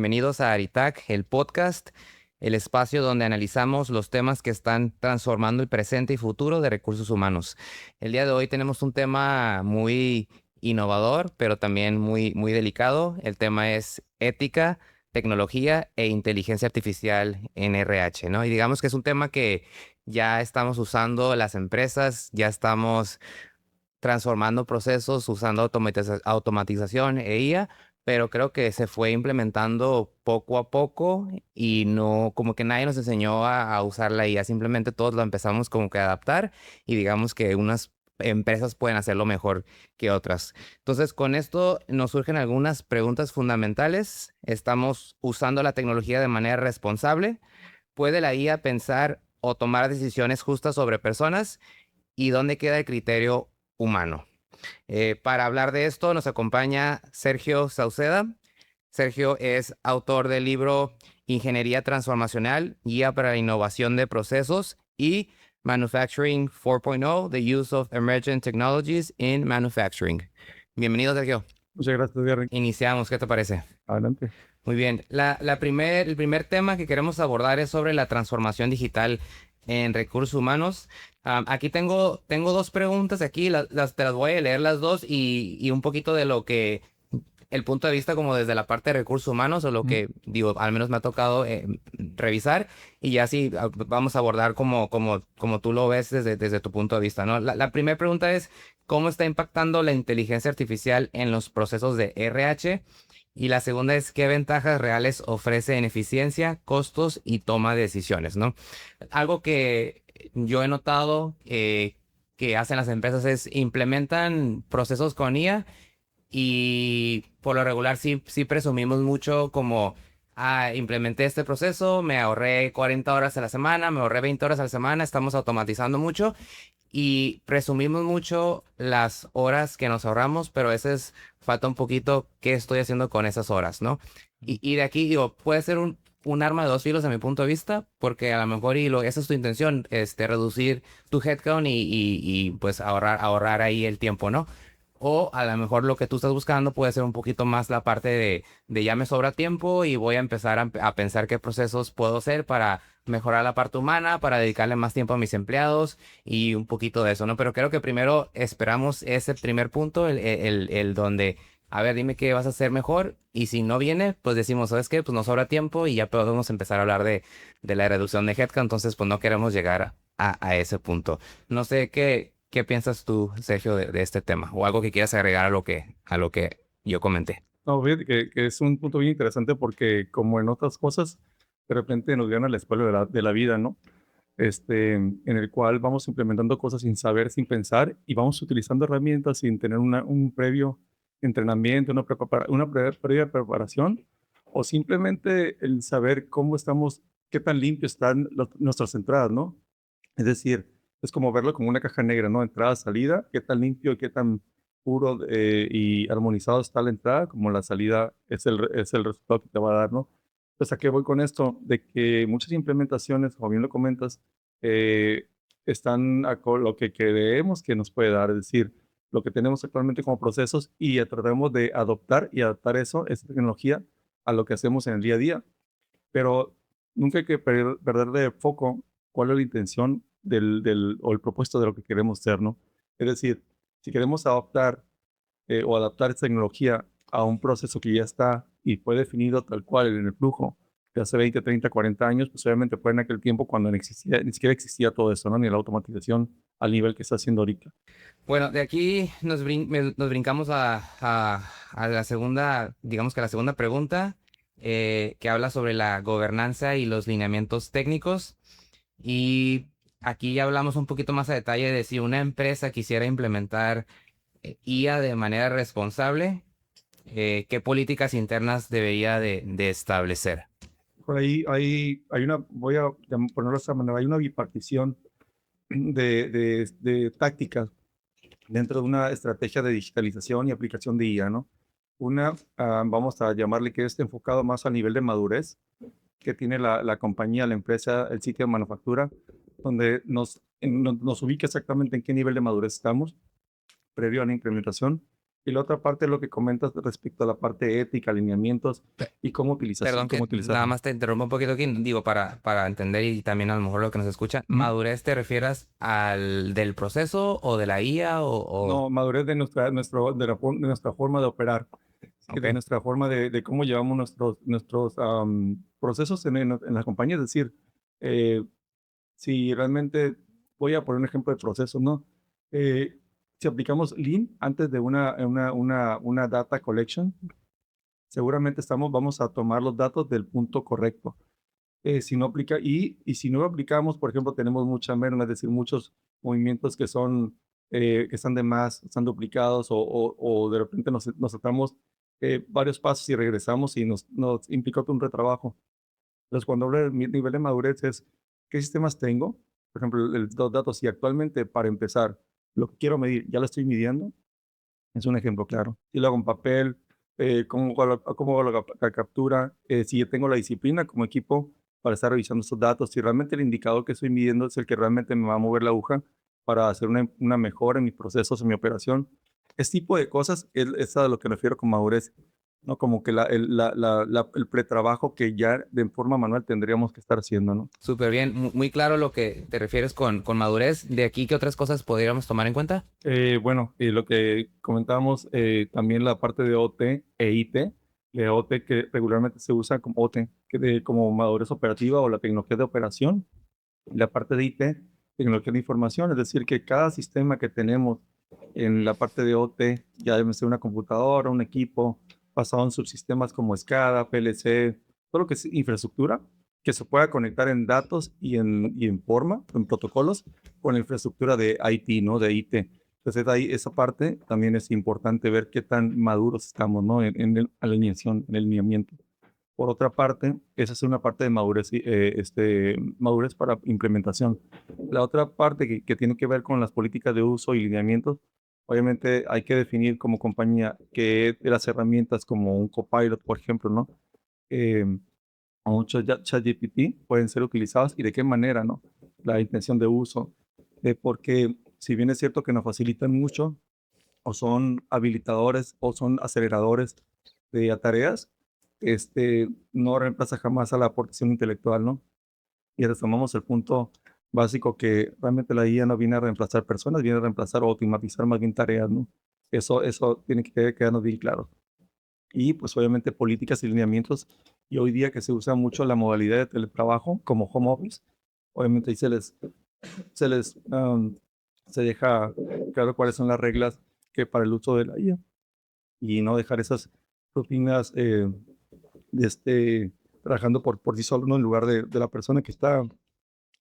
Bienvenidos a Aritac, el podcast, el espacio donde analizamos los temas que están transformando el presente y futuro de recursos humanos. El día de hoy tenemos un tema muy innovador, pero también muy delicado. El tema es ética, tecnología e inteligencia artificial en RH, ¿no? Y digamos que es un tema que ya estamos usando las empresas, ya estamos transformando procesos usando automatización e IA, pero creo que se fue implementando poco a poco y no, como que nadie nos enseñó a usar la IA, simplemente todos lo empezamos como que a adaptar y digamos que unas empresas pueden hacerlo mejor que otras. Entonces, con esto nos surgen algunas preguntas fundamentales. ¿Estamos usando la tecnología de manera responsable? ¿Puede la IA pensar o tomar decisiones justas sobre personas? ¿Y dónde queda el criterio humano? Para hablar de esto nos acompaña Sergio Sauceda. Sergio es autor del libro Ingeniería Transformacional, Guía para la Innovación de Procesos y Manufacturing 4.0, The Use of Emergent Technologies in Manufacturing. Bienvenido, Sergio. Muchas gracias, Gary. Iniciamos, ¿qué te parece? Adelante. Muy bien. El primer tema que queremos abordar es sobre la transformación digital en recursos humanos. Aquí tengo dos preguntas aquí, te las voy a leer las dos y un poquito de lo que, el punto de vista como desde la parte de recursos humanos o lo Ujú. que, digo, al menos me ha tocado revisar y ya sí vamos a abordar como tú lo ves desde tu punto de vista, ¿no? La primera pregunta es, ¿cómo está impactando la inteligencia artificial en los procesos de RH? Y la segunda es qué ventajas reales ofrece en eficiencia, costos y toma de decisiones, ¿no? Algo que yo he notado que hacen las empresas es implementan procesos con IA y por lo regular sí presumimos mucho como, implementé este proceso, me ahorré 40 horas a la semana, me ahorré 20 horas a la semana, estamos automatizando mucho y presumimos mucho las horas que nos ahorramos, pero a veces falta un poquito qué estoy haciendo con esas horas, ¿no? Y de aquí digo, puede ser un arma de dos filos a mi punto de vista, porque a lo mejor esa es tu intención, reducir tu headcount y pues ahorrar ahí el tiempo, ¿no? O a lo mejor lo que tú estás buscando puede ser un poquito más la parte de ya me sobra tiempo y voy a empezar a pensar qué procesos puedo hacer para mejorar la parte humana, para dedicarle más tiempo a mis empleados y un poquito de eso, ¿no? Pero creo que primero esperamos ese primer punto, el donde, a ver, dime qué vas a hacer mejor y si no viene, pues decimos, ¿sabes qué? Pues nos sobra tiempo y ya podemos empezar a hablar de la reducción de headcount, entonces pues no queremos llegar a ese punto. No sé qué piensas tú, Sergio, de este tema o algo que quieras agregar a lo que yo comenté. No, fíjate que es un punto bien interesante porque, como en otras cosas, de repente nos llevan a la escuela de la vida, ¿no? En el cual vamos implementando cosas sin saber, sin pensar, y vamos utilizando herramientas sin tener un previo entrenamiento, previa preparación, o simplemente el saber cómo estamos, qué tan limpios están nuestras entradas, ¿no? Es decir, es como verlo como una caja negra, ¿no? Entrada, salida, qué tan limpio, qué tan puro y armonizado está la entrada, como la salida es el resultado que te va a dar, ¿no? Entonces, ¿a qué voy con esto? De que muchas implementaciones, como bien lo comentas, eh, están a lo que creemos que nos puede dar, es decir, lo que tenemos actualmente como procesos y tratamos de adoptar y adaptar esa tecnología a lo que hacemos en el día a día. Pero nunca hay que perder de foco cuál es la intención o el propósito de lo que queremos ser, ¿no? Es decir, si queremos adoptar o adaptar esta tecnología a un proceso que ya está y fue definido tal cual en el flujo de hace 20, 30, 40 años, pues obviamente fue en aquel tiempo cuando ni siquiera existía todo eso, ¿no? Ni la automatización al nivel que está haciendo ahorita. Bueno, de aquí nos brincamos a la segunda, digamos que la segunda pregunta, que habla sobre la gobernanza y los lineamientos técnicos. Y aquí ya hablamos un poquito más a detalle de si una empresa quisiera implementar IA de manera responsable, qué políticas internas debería de establecer. Por ahí voy a ponerlo de esta manera, hay una bipartición de tácticas dentro de una estrategia de digitalización y aplicación de IA, ¿no? Una, vamos a llamarle que es enfocado más al nivel de madurez que tiene la compañía, la empresa, el sitio de manufactura, donde nos ubica exactamente en qué nivel de madurez estamos previo a la implementación. Y la otra parte es lo que comentas respecto a la parte ética, alineamientos y cómo Perdón cómo que nada utilizarlo. más te interrumpo un poquito aquí, digo, para entender y también a lo mejor lo que nos escucha. Ujú. ¿Madurez te refieras al del proceso o de la IA No, madurez de de nuestra forma de operar, sí, Ok, de nuestra forma de cómo llevamos nuestros procesos en la compañía. Es decir, eh, si realmente, voy a poner un ejemplo de proceso, ¿no? Si aplicamos Lean antes de una data collection, seguramente vamos a tomar los datos del punto correcto. Si no aplica, y si no lo aplicamos, por ejemplo, tenemos mucha merma, es decir, muchos movimientos que son, que están de más, están duplicados, o de repente nos saltamos varios pasos y regresamos y nos implica otro un retrabajo. Entonces, cuando hablo de mi nivel de madurez es, ¿qué sistemas tengo? Por ejemplo, los datos, y actualmente, para empezar, lo que quiero medir, ¿ya lo estoy midiendo? Es un ejemplo claro. Si lo hago en papel, cómo hago la captura, si yo tengo la disciplina como equipo para estar revisando estos datos, si realmente el indicador que estoy midiendo es el que realmente me va a mover la aguja para hacer una mejora en mis procesos, en mi operación. Este tipo de cosas es a lo que me refiero con madurez, ¿no? Como que el pretrabajo que ya de forma manual tendríamos que estar haciendo, ¿no? súper bien. Muy claro lo que te refieres con madurez. ¿De aquí qué otras cosas podríamos tomar en cuenta? Bueno, y lo que comentábamos, también la parte de OT e IT, de OT que regularmente se usa como OT, como madurez operativa o la tecnología de operación, y la parte de IT, tecnología de información, es decir, que cada sistema que tenemos en la parte de OT, ya debe ser una computadora, un equipo, basado en subsistemas como SCADA, PLC, todo lo que es infraestructura, que se pueda conectar en datos y en forma, en protocolos, con la infraestructura de IT, ¿no? De IT. Entonces, ahí esa parte también es importante ver qué tan maduros estamos, ¿no? En la alineación, en el lineamiento. Por otra parte, esa es una parte de madurez, madurez para implementación. La otra parte que tiene que ver con las políticas de uso y lineamientos, obviamente hay que definir como compañía que de las herramientas como un Copilot, por ejemplo, ¿no? Eh, o un ChatGPT pueden ser utilizadas y de qué manera, ¿no? La intención de uso. Porque si bien es cierto que nos facilitan mucho, o son habilitadores o son aceleradores de tareas, no reemplaza jamás a la aportación intelectual, ¿no? Y retomamos el punto básico que realmente la IA no viene a reemplazar personas, viene a reemplazar o automatizar más bien tareas, ¿no? Eso tiene que quedarnos bien claro. Y pues obviamente políticas y lineamientos, y hoy día que se usa mucho la modalidad de teletrabajo como home office, obviamente ahí se les se deja claro cuáles son las reglas que para el uso de la IA y no dejar esas rutinas de trabajando por sí solo, ¿no? En lugar de la persona que está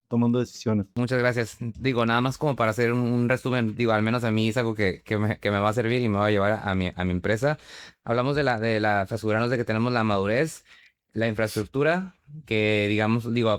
tomando decisiones. Muchas gracias. Digo, nada más como para hacer un resumen, digo, al menos a mí es algo que me va a servir y me va a llevar a mi empresa. Hablamos de la asegurarnos de que tenemos la madurez, la infraestructura, que digamos, digo,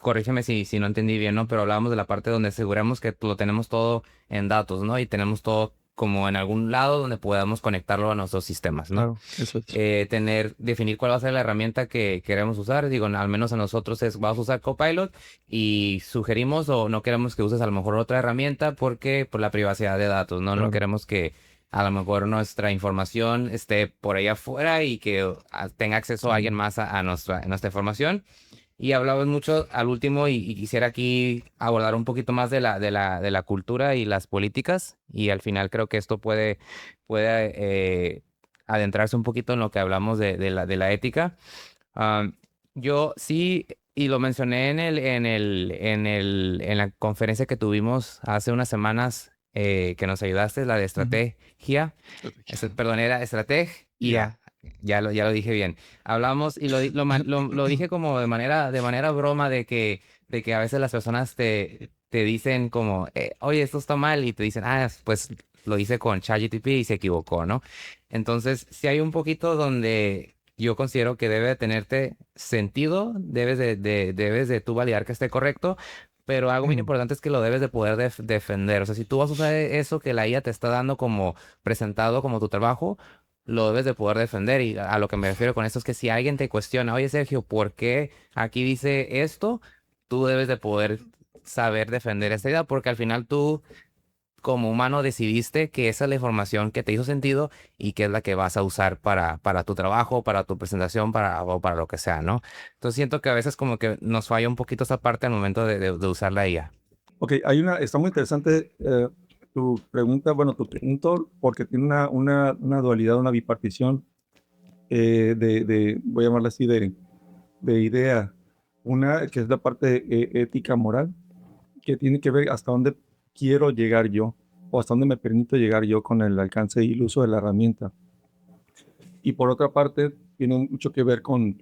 corrígeme si no entendí bien, ¿no? Pero hablábamos de la parte donde aseguramos que lo tenemos todo en datos, ¿no? Y tenemos todo como en algún lado donde podamos conectarlo a nuestros sistemas, ¿no? Claro, eso es. Definir cuál va a ser la herramienta que queremos usar. Digo, al menos a nosotros vamos a usar Copilot y sugerimos o no queremos que uses a lo mejor otra herramienta porque por la privacidad de datos, ¿no? No Claro. queremos que a lo mejor nuestra información esté por ahí afuera y que tenga acceso a alguien Sí. más a nuestra información. Y hablamos mucho al último y quisiera aquí abordar un poquito más de la cultura y las políticas y al final creo que esto puede adentrarse un poquito en lo que hablamos de la ética. Ah, yo sí, y lo mencioné en la conferencia que tuvimos hace unas semanas que nos ayudaste, la de Ujú. estrategia. Estrategia. Perdón, era Ya. estrategia. Ya lo dije bien. Hablamos y lo dije como de manera broma de que a veces las personas te dicen como, oye, esto está mal, y te dicen, pues lo hice con ChatGPT y se equivocó, ¿no? Entonces, si hay un poquito donde yo considero que debe de tenerte sentido, debes de tú validar que esté correcto, pero algo muy importante es que lo debes de poder defender. O sea, si tú vas a usar eso que la IA te está dando como presentado como tu trabajo, lo debes de poder defender. Y a lo que me refiero con esto es que si alguien te cuestiona, oye Sergio, ¿por qué aquí dice esto? Tú debes de poder saber defender esta idea, porque al final tú como humano decidiste que esa es la información que te hizo sentido y que es la que vas a usar para tu trabajo, para tu presentación, o para lo que sea, ¿no? Entonces siento que a veces como que nos falla un poquito esa parte al momento de usar la IA. Ok, está muy interesante tu pregunta, bueno, tu punto, porque tiene una dualidad, una bipartición voy a llamarla así, de idea. Una que es la parte ética, moral, que tiene que ver hasta dónde quiero llegar yo o hasta dónde me permito llegar yo con el alcance y el uso de la herramienta. Y por otra parte, tiene mucho que ver con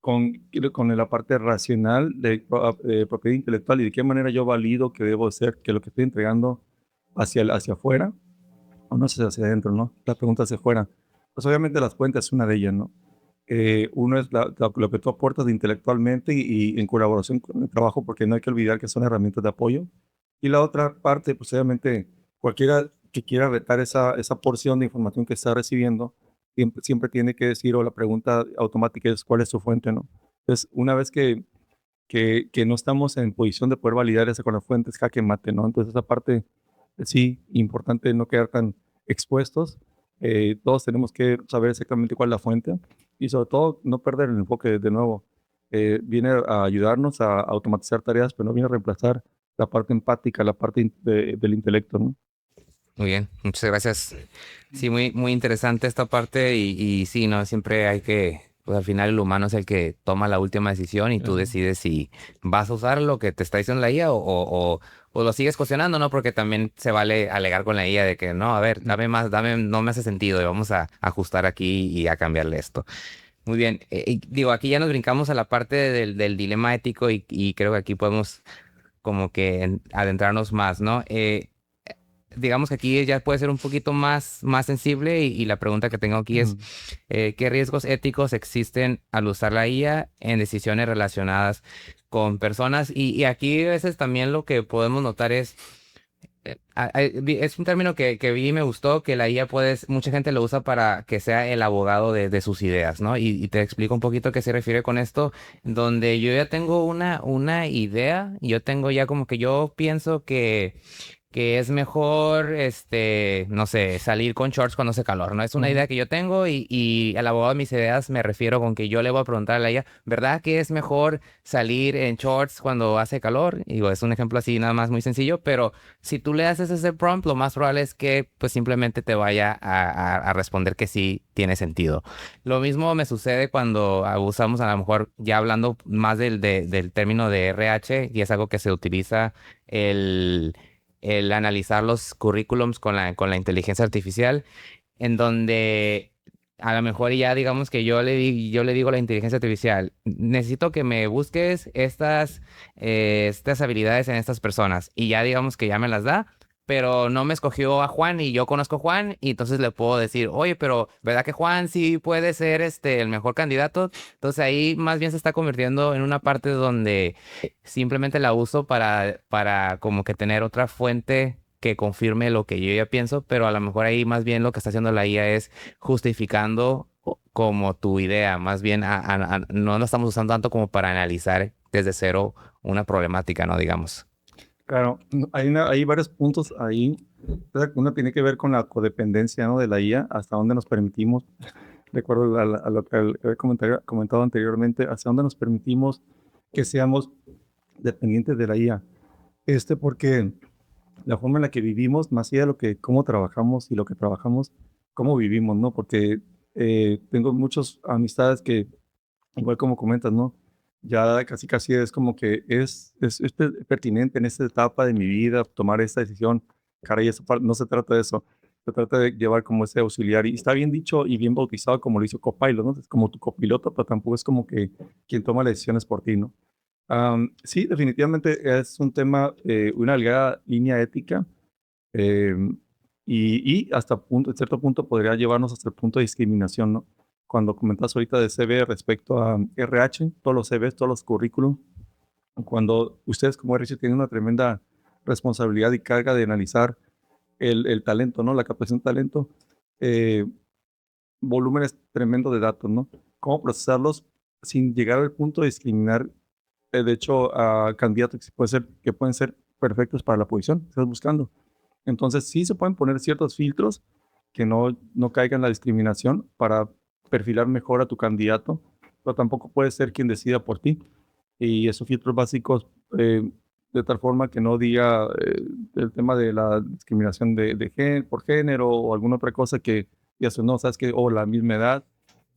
la parte racional de propiedad intelectual y de qué manera yo valido que debo ser, que lo que estoy entregando hacia afuera, o no sé, hacia adentro, ¿no? La pregunta hacia afuera. Pues obviamente las cuentas es una de ellas, ¿no? Uno es lo que tú aportas intelectualmente y en colaboración con el trabajo, porque no hay que olvidar que son herramientas de apoyo. Y la otra parte, pues obviamente, cualquiera que quiera retar esa porción de información que está recibiendo, siempre tiene que decir, o la pregunta automática es, ¿cuál es su fuente, no? Entonces, una vez que no estamos en posición de poder validar esa con las fuentes, jaque mate, ¿no? Entonces, esa parte, sí, importante no quedar tan expuestos. Todos tenemos que saber exactamente cuál es la fuente y sobre todo no perder el enfoque de nuevo. Viene a ayudarnos a automatizar tareas, pero no viene a reemplazar la parte empática, la parte del intelecto, ¿no? Muy bien, muchas gracias. Sí, muy, muy interesante esta parte y sí, no, siempre hay que, pues al final el humano es el que toma la última decisión y tú decides si vas a usar lo que te está diciendo la IA o lo sigues cuestionando, ¿no? Porque también se vale alegar con la IA de que no, a ver, dame más, no me hace sentido y vamos a ajustar aquí y a cambiarle esto. Muy bien, y digo, aquí ya nos brincamos a la parte del dilema ético y creo que aquí podemos como que adentrarnos más, ¿no? Digamos que aquí ya puede ser un poquito más sensible y la pregunta que tengo aquí es, ¿qué riesgos éticos existen al usar la IA en decisiones relacionadas con personas? Y aquí a veces también lo que podemos notar es, es un término que vi y me gustó, que la IA mucha gente lo usa para que sea el abogado de sus ideas, ¿no? Y te explico un poquito qué se refiere con esto, donde yo ya tengo una idea, yo tengo ya como que yo pienso que es mejor, no sé, salir con shorts cuando hace calor, ¿no? Es una idea que yo tengo y al abogado de mis ideas me refiero con que yo le voy a preguntar a ella, ¿verdad que es mejor salir en shorts cuando hace calor? Y digo, es un ejemplo así nada más muy sencillo, pero si tú le haces ese prompt, lo más probable es que pues simplemente te vaya a responder que sí tiene sentido. Lo mismo me sucede cuando usamos a lo mejor ya hablando más del término de RH y es algo que se utiliza el analizar los currículums con la inteligencia artificial, en donde a lo mejor ya digamos que yo le digo a la inteligencia artificial, necesito que me busques estas habilidades en estas personas, y ya digamos que ya me las da. Pero no me escogió a Juan y yo conozco a Juan y entonces le puedo decir, oye, pero ¿verdad que Juan sí puede ser el mejor candidato? Entonces ahí más bien se está convirtiendo en una parte donde simplemente la uso para como que tener otra fuente que confirme lo que yo ya pienso, pero a lo mejor ahí más bien lo que está haciendo la IA es justificando como tu idea, más bien no lo estamos usando tanto como para analizar desde cero una problemática, ¿no? Digamos. Claro, hay varios puntos ahí. Uno tiene que ver con la codependencia, ¿no? De la IA, hasta dónde nos permitimos, de acuerdo a lo que he comentado anteriormente, hasta dónde nos permitimos que seamos dependientes de la IA. Porque la forma en la que vivimos, más allá de cómo trabajamos y lo que trabajamos, cómo vivimos, ¿no? Porque tengo muchas amistades que, igual como comentas, ¿no? Ya casi casi es como que es pertinente en esta etapa de mi vida tomar esta decisión. Caray, no se trata de eso. Se trata de llevar como ese auxiliar. Y está bien dicho y bien bautizado como lo hizo Copilot, ¿no? Es como tu copiloto, pero tampoco es como que quien toma las decisiones por ti, ¿no? Sí, definitivamente es un tema, una delgada línea ética, em, y hasta cierto punto podría llevarnos hasta el punto de discriminación, ¿no? Cuando comentas ahorita de CV respecto a RH, todos los CVs, todos los currículum, cuando ustedes como RH tienen una tremenda responsabilidad y carga de analizar el talento, ¿no? La captación de talento, eh, volúmenes tremendos de datos, ¿no? Cómo procesarlos sin llegar al punto de discriminar, de hecho, a candidatos que pueden ser perfectos para la posición que estás buscando. Entonces sí se pueden poner ciertos filtros que no caigan en la discriminación para perfilar mejor a tu candidato, pero tampoco puede ser quien decida por ti. Y esos filtros básicos, de tal forma que no diga el tema de la discriminación por género o alguna otra cosa que ya no, sabes que, o la misma edad,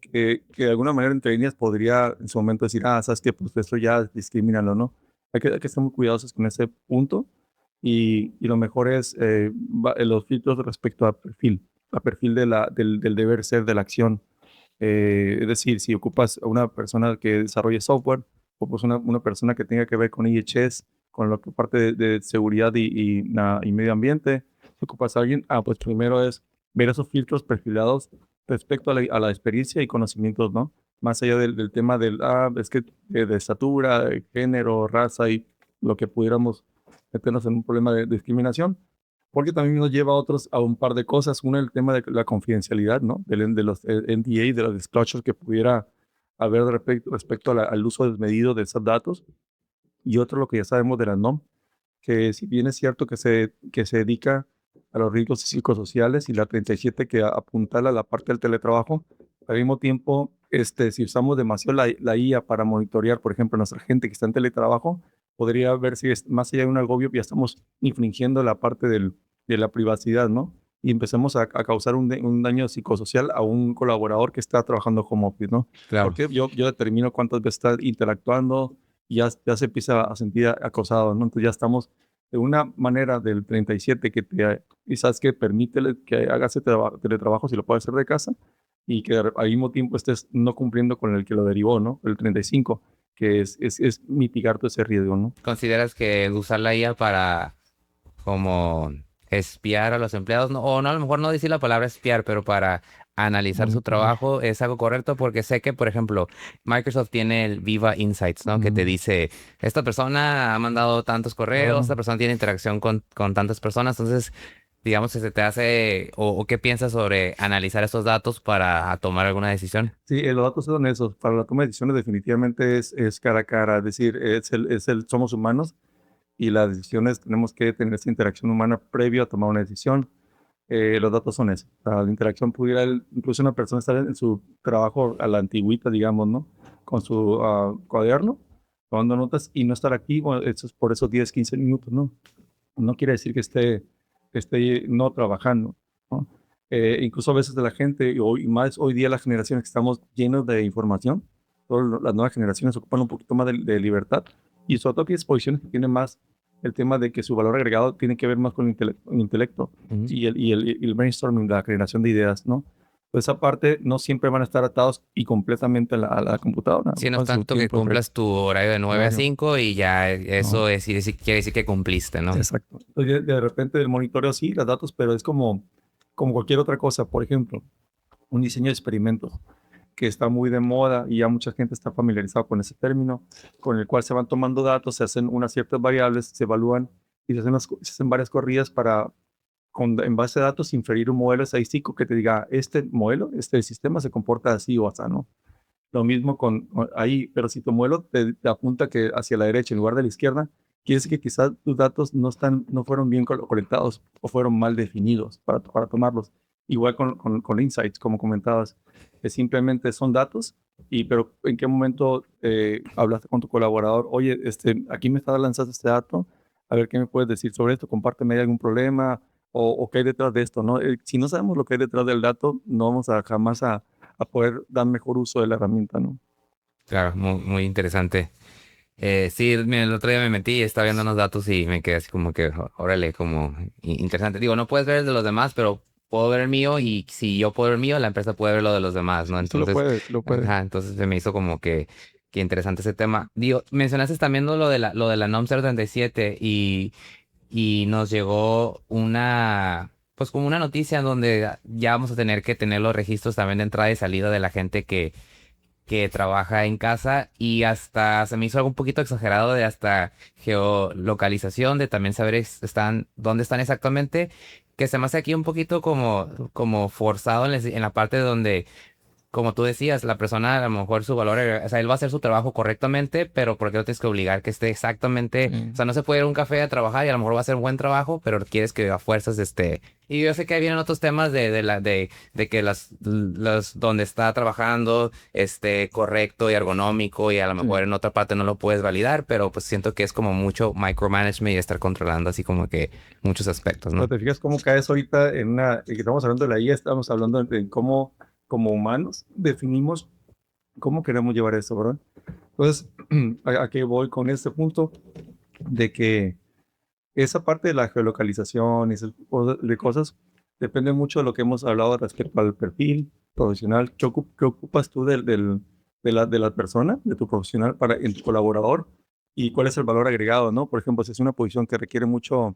que de alguna manera entre líneas podría en su momento decir, sabes que pues eso ya discrimínalo, ¿no? Hay que estar muy cuidadosos con ese punto y lo mejor es los filtros respecto a perfil del deber ser de la acción. Es decir, si ocupas a una persona que desarrolle software o pues una persona que tenga que ver con IHS, con lo que parte de seguridad y medio ambiente, si ocupas a alguien, pues primero es ver esos filtros perfilados respecto a la experiencia y conocimientos, ¿no? Más allá del tema es que de estatura, de género, raza y lo que pudiéramos meternos en un problema de discriminación, porque también nos lleva a un par de cosas. Una, el tema de la confidencialidad, ¿no? De los NDA, de los disclosures que pudiera haber respecto al uso desmedido de esos datos. Y otro, lo que ya sabemos de la NOM, que si bien es cierto que se dedica a los riesgos psicosociales y la 37 que apuntala a la parte del teletrabajo, al mismo tiempo, si usamos demasiado la IA para monitorear, por ejemplo, a nuestra gente que está en teletrabajo, podría ver si es más allá de un agobio, ya estamos infringiendo la parte de la privacidad, ¿no? Y empezamos a causar un daño psicosocial a un colaborador que está trabajando home office, ¿no? Claro. Porque yo determino cuántas veces está interactuando y ya se empieza a sentir acosado, ¿no? Entonces ya estamos de una manera del 37 quizás que permite que hagas teletrabajo si lo puedes hacer de casa y que al mismo tiempo estés no cumpliendo con el que lo derivó, ¿no? El 35, que es mitigar todo ese riesgo, ¿no? ¿Consideras que usar la IA para como espiar a los empleados, no, o no, a lo mejor no decir la palabra espiar, pero para analizar su Monitorear. trabajo es algo correcto? Porque sé que, por ejemplo, Microsoft tiene el Viva Insights, ¿no? Que te dice, esta persona ha mandado tantos correos, esta persona tiene interacción con tantas personas, entonces, digamos que se te hace, o qué piensas sobre analizar estos datos para tomar alguna decisión. Sí, los datos son esos. Para la toma de decisiones definitivamente es cara a cara, es decir, somos humanos y las decisiones tenemos que tener esa interacción humana previo a tomar una decisión. Los datos son eso. La interacción pudiera, incluso una persona estar en su trabajo a la antigüita, digamos, ¿no? Con su cuaderno, tomando notas y no estar aquí, bueno, eso es por esos 10, 15 minutos, ¿no? No quiere decir que esté no trabajando, ¿no? Incluso a veces de la gente, y más hoy día las generaciones que estamos llenos de información, todas las nuevas generaciones ocupan un poquito más de libertad y sobre todo aquellas posiciones que tienen más el tema de que su valor agregado tiene que ver más con el intelecto Ujú. y el brainstorming, la generación de ideas, ¿no? Pues esa parte no siempre van a estar atados y completamente a la computadora, Sí, no es ocupan su tanto que tiempo cumplas tu horario de 9 a horario, 5 y ya ¿no? eso quiere decir que cumpliste, ¿no? Exacto. Entonces, de repente el monitoreo sí, los datos, pero es como cualquier otra cosa. Por ejemplo, un diseño de experimentos que está muy de moda y ya mucha gente está familiarizada con ese término, con el cual se van tomando datos, se hacen unas ciertas variables, se evalúan y se hacen varias corridas para, en base a datos, inferir un modelo estadístico que te diga, este modelo, este sistema se comporta así o así, ¿no? Lo mismo ahí, pero si tu modelo te apunta que hacia la derecha en lugar de la izquierda, quiere decir que quizás tus datos no fueron bien colectados o fueron mal definidos para tomarlos. Igual con insights, como comentabas, que simplemente son datos, pero ¿en qué momento hablaste con tu colaborador? Oye, aquí me está lanzando este dato, a ver qué me puedes decir sobre esto, compárteme, ¿hay algún problema? O qué hay detrás de esto, ¿no? Si no sabemos lo que hay detrás del dato, no vamos a jamás a poder dar mejor uso de la herramienta, ¿no? Claro, muy, muy interesante. Sí, mira, el otro día me metí y estaba viendo unos datos y me quedé así como que, órale, como interesante. Digo, no puedes ver el de los demás, pero puedo ver el mío y si yo puedo ver el mío, la empresa puede ver lo de los demás, ¿no? Sí, lo Entonces, puede, lo puede. ajá, entonces se me hizo como que interesante ese tema. Digo, mencionaste también lo de la NOM 037 y nos llegó pues como una noticia en donde ya vamos a tener que tener los registros también de entrada y salida de la gente que trabaja en casa y hasta se me hizo algo un poquito exagerado de hasta geolocalización, de también saber dónde están exactamente, que se me hace aquí un poquito como forzado en la parte donde como tú decías, la persona a lo mejor su valor, o sea, él va a hacer su trabajo correctamente, pero ¿por qué lo tienes que obligar que esté exactamente? O sea, no se puede ir a un café a trabajar y a lo mejor va a hacer un buen trabajo, pero quieres que a fuerzas esté. Y yo sé que ahí vienen otros temas de que donde está trabajando esté correcto y ergonómico y a lo mejor Sí. en otra parte no lo puedes validar, pero pues siento que es como mucho micromanagement y estar controlando así como que muchos aspectos, Pero ¿no? te fijas cómo caes ahorita en una, y que estamos hablando de la IA, estamos hablando de cómo, como humanos, definimos cómo queremos llevar eso, ¿verdad? Entonces, ¿a qué voy con este punto? De que esa parte de la geolocalización y ese tipo de cosas depende mucho de lo que hemos hablado respecto al perfil profesional. ¿Qué ocupas tú de la persona, de tu profesional, para en tu colaborador? ¿Y cuál es el valor agregado, no? Por ejemplo, si es una posición que requiere mucha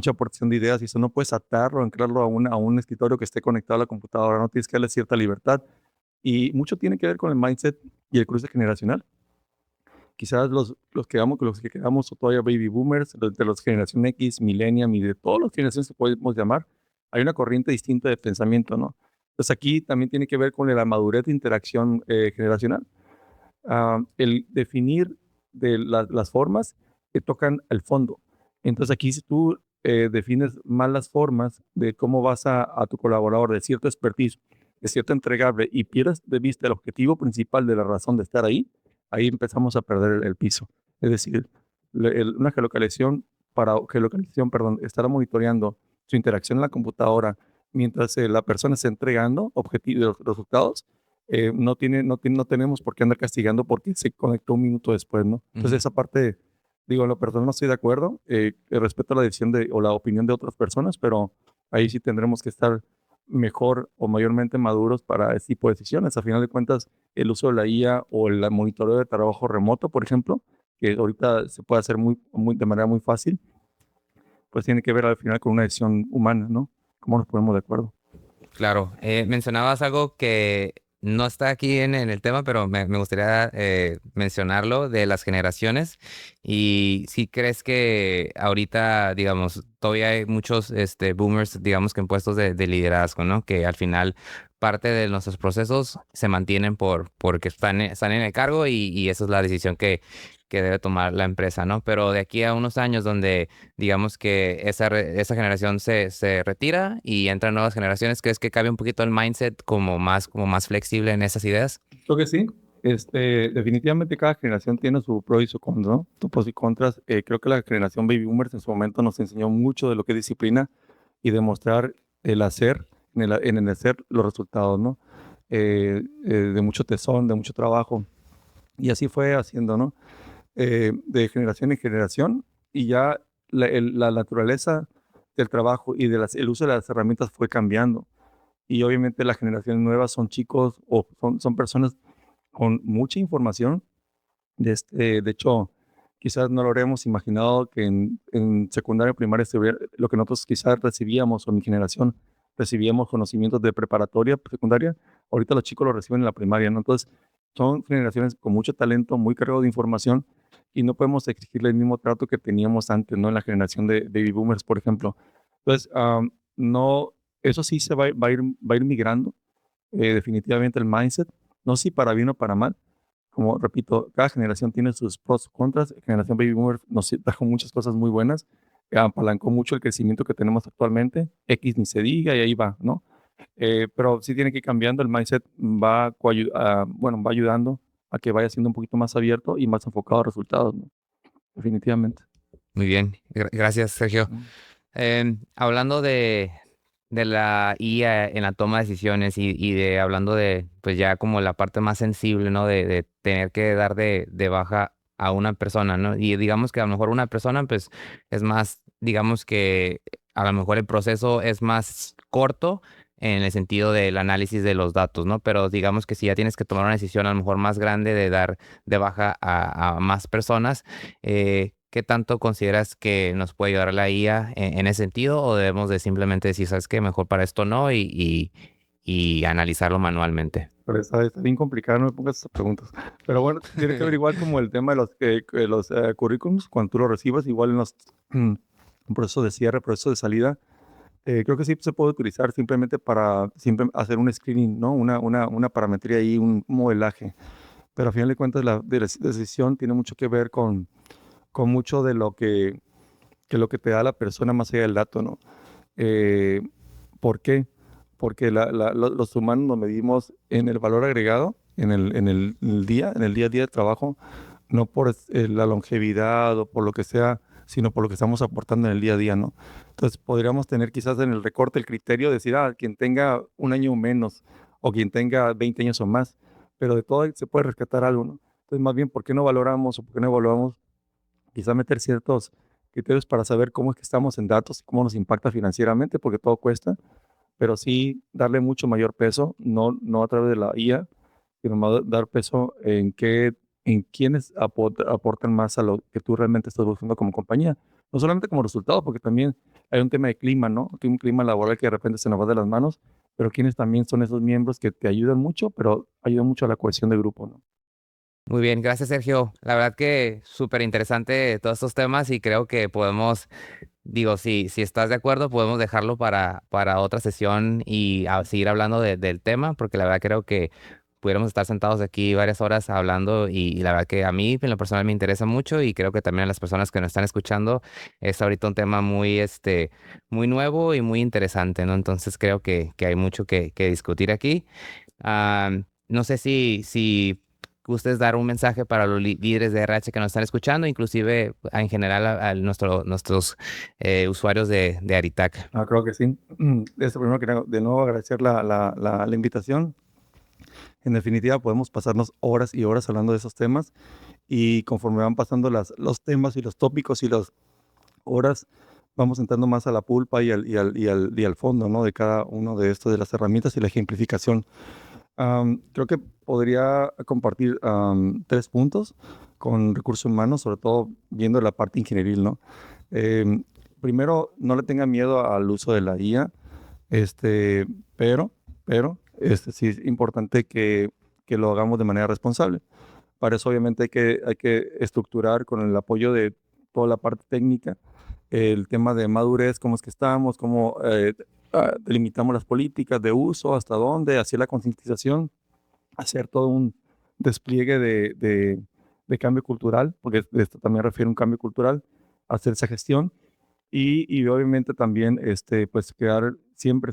aportación de ideas y eso no puedes atarlo, anclarlo a un escritorio que esté conectado a la computadora, no tienes que darle cierta libertad. Y mucho tiene que ver con el mindset y el cruce generacional. Quizás los que quedamos todavía baby boomers, de los generación X, millennium y de todas las generaciones que podemos llamar, hay una corriente distinta de pensamiento, ¿no? Entonces aquí también tiene que ver con la madurez de interacción generacional. El definir de las formas que tocan el fondo. Entonces aquí si tú defines mal las formas de cómo vas a tu colaborador, de cierto expertise, de cierto entregable y pierdes de vista el objetivo principal de la razón de estar ahí, ahí empezamos a perder el piso. Es decir, una geolocalización, perdón, estará monitoreando su interacción en la computadora mientras la persona está entregando objetivos, resultados, no tenemos por qué andar castigando porque se conectó un minuto después, ¿no? Entonces, Ujú. esa parte, digo, en lo personal no estoy de acuerdo. Respeto la decisión o la opinión de otras personas, pero ahí sí tendremos que estar mejor o mayormente maduros para ese tipo de decisiones. A final de cuentas, el uso de la IA o el monitoreo de trabajo remoto, por ejemplo, que ahorita se puede hacer de manera muy fácil, pues tiene que ver al final con una decisión humana, ¿no? ¿Cómo nos ponemos de acuerdo? Claro, mencionabas algo que no está aquí en el tema, pero me gustaría mencionarlo de las generaciones. Y si crees que ahorita, digamos, todavía hay muchos boomers, digamos que en puestos de liderazgo, ¿no? Que al final parte de nuestros procesos se mantienen porque están en el cargo y esa es la decisión que debe tomar la empresa, ¿no? Pero de aquí a unos años donde digamos que esa generación se retira y entran nuevas generaciones, ¿crees que cambia un poquito el mindset como más flexible en esas ideas? Creo que sí. Definitivamente cada generación tiene su pro y su contra, ¿no? Sus pros y contras. Creo que la generación Baby Boomers en su momento nos enseñó mucho de lo que es disciplina y demostrar el hacer, en el hacer los resultados, ¿no? De mucho tesón, de mucho trabajo. Y así fue haciendo, ¿no? De generación en generación y ya la naturaleza del trabajo y el uso de las herramientas fue cambiando. Y obviamente las generaciones nuevas son chicos o son personas con mucha información. De hecho, quizás no lo habríamos imaginado que en secundaria o primaria lo que nosotros quizás recibíamos, o mi generación recibíamos conocimientos de preparatoria, secundaria. Ahorita los chicos lo reciben en la primaria, ¿no? Entonces, son generaciones con mucho talento, muy cargado de información y no podemos exigirle el mismo trato que teníamos antes, ¿no? En la generación de baby boomers, por ejemplo. Entonces, no, eso sí va a ir migrando, definitivamente el mindset, no sé si para bien o para mal. Como repito, cada generación tiene sus pros y contras. La generación Baby Boomer nos trajo muchas cosas muy buenas, apalancó mucho el crecimiento que tenemos actualmente. X ni se diga y ahí va, ¿no? Pero sí tiene que ir cambiando. El mindset bueno, va ayudando a que vaya siendo un poquito más abierto y más enfocado a resultados, ¿no? Definitivamente. Muy bien, gracias, Sergio. Mm. Hablando de la IA en la toma de decisiones y de hablando de, pues ya como la parte más sensible, ¿no? De tener que dar de baja a una persona, ¿no? Y digamos que a lo mejor una persona, pues es más, digamos que a lo mejor el proceso es más corto en el sentido del análisis de los datos, ¿no? Pero digamos que si ya tienes que tomar una decisión a lo mejor más grande de dar de baja a más personas, ¿qué tanto consideras que nos puede ayudar la IA en ese sentido? ¿O debemos de simplemente decir, sabes qué, mejor para esto no y analizarlo manualmente? Pero está bien complicado, no me pongas esas preguntas. Pero bueno, tiene que ver igual como el tema de los currículums, cuando tú los recibas, igual en los procesos de cierre, procesos de salida, Creo que sí se puede utilizar simplemente para hacer un screening, ¿no? Una parametría ahí, un modelaje. Pero a final de cuentas la decisión tiene mucho que ver con mucho de que lo que te da la persona más allá del dato, ¿no? Eh, ¿Por qué? Porque los humanos nos medimos en el valor agregado, en el día a día de trabajo, no por la longevidad o por lo que sea, sino por lo que estamos aportando en el día a día, ¿no? Entonces podríamos tener quizás en el recorte el criterio de decir, quien tenga un año o menos, o quien tenga 20 años o más, pero de todo se puede rescatar algo, ¿no? Entonces, más bien, ¿por qué no valoramos o por qué no evaluamos quizá meter ciertos criterios para saber cómo es que estamos en datos, cómo nos impacta financieramente, porque todo cuesta, pero sí darle mucho mayor peso, no a través de la IA, sino dar peso en quiénes aportan más a lo que tú realmente estás buscando como compañía. No solamente como resultado, porque también hay un tema de clima, ¿no? Que un clima laboral que de repente se nos va de las manos, pero quiénes también son esos miembros que te ayudan mucho, pero ayudan mucho a la cohesión de grupo, ¿no? Muy bien, gracias Sergio. La verdad que súper interesante todos estos temas y creo que podemos, digo, si estás de acuerdo, podemos dejarlo para otra sesión y seguir hablando del tema, porque la verdad creo que pudiéramos estar sentados aquí varias horas hablando y la verdad que a mí en lo personal me interesa mucho y creo que también a las personas que nos están escuchando es ahorita un tema muy, muy nuevo y muy interesante, ¿no? Entonces creo que hay mucho que discutir aquí. Ah, no sé si gustes dar un mensaje para los líderes de RH que nos están escuchando, inclusive en general a nuestros usuarios de Aritac. Creo que sí. Primero que nada, de nuevo agradecer la invitación. En definitiva, podemos pasarnos horas y horas hablando de esos temas y conforme van pasando los temas y los tópicos y las horas, vamos entrando más a la pulpa y al fondo, ¿no? De cada uno de estos, de las herramientas y la ejemplificación. Creo que podría compartir 3 puntos con recursos humanos, sobre todo viendo la parte ingenieril, ¿no? Em, Primero, no le tenga miedo al uso de la IA, este, pero sí es importante que lo hagamos de manera responsable. Para eso, obviamente, hay que estructurar con el apoyo de toda la parte técnica el tema de madurez, cómo es que estamos, cómo delimitamos las políticas de uso, hasta dónde, hacer la concientización, hacer todo un despliegue de cambio cultural, porque esto también refiere a un cambio cultural, hacer esa gestión y obviamente también pues crear siempre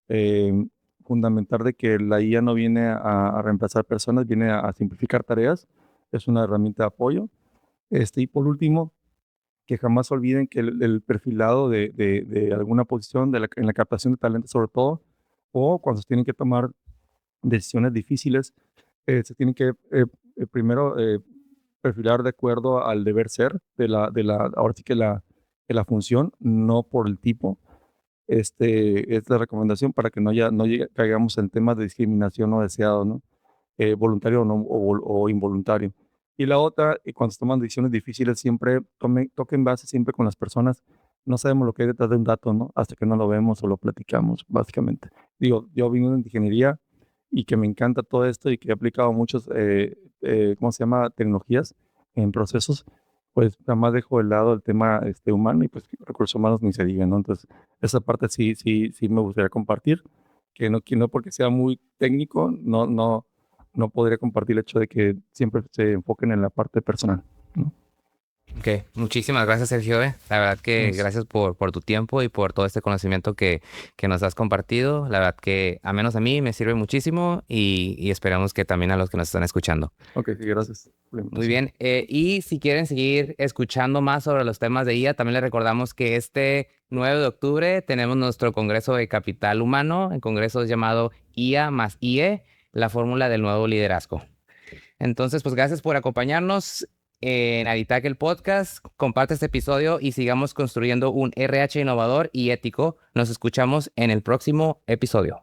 eh, fundamentar de que la IA no viene a reemplazar personas, viene a simplificar tareas, es una herramienta de apoyo. Y por último, que jamás olviden que el perfilado de alguna posición en la captación de talento sobre todo, o cuando se tienen que tomar decisiones difíciles, se tienen que primero perfilar de acuerdo al deber ser ahora sí que la función, no por el tipo. Es la recomendación para que caigamos en temas de discriminación no deseado, ¿no? Voluntario o, no, o involuntario. Y la otra, cuando se toman decisiones difíciles, siempre toquen base siempre con las personas. No sabemos lo que hay detrás de un dato, ¿no? Hasta que no lo vemos o lo platicamos, básicamente. Digo, yo vine de ingeniería y que me encanta todo esto y que he aplicado muchos, ¿cómo se llama? Tecnologías en procesos, pues jamás dejo de lado el tema humano y pues recursos humanos ni se diga, ¿no? Entonces, esa parte sí me gustaría compartir, que no porque sea muy técnico, no podría compartir el hecho de que siempre se enfoquen en la parte personal, ¿no? Ok, muchísimas gracias Sergio. La verdad que Pues, gracias por tu tiempo y por todo este conocimiento que nos has compartido. La verdad que a menos a mí me sirve muchísimo y esperamos que también a los que nos están escuchando. ok, sí, gracias por la Muy invitación. bien. Y si quieren seguir escuchando más sobre los temas de IA, también les recordamos que este 9 de octubre tenemos nuestro Congreso de Capital Humano. El congreso es llamado IA más IE, la fórmula del nuevo liderazgo. Entonces, pues gracias por acompañarnos en Aditac el podcast. Comparte este episodio y sigamos construyendo un RH innovador y ético. Nos escuchamos en el próximo episodio.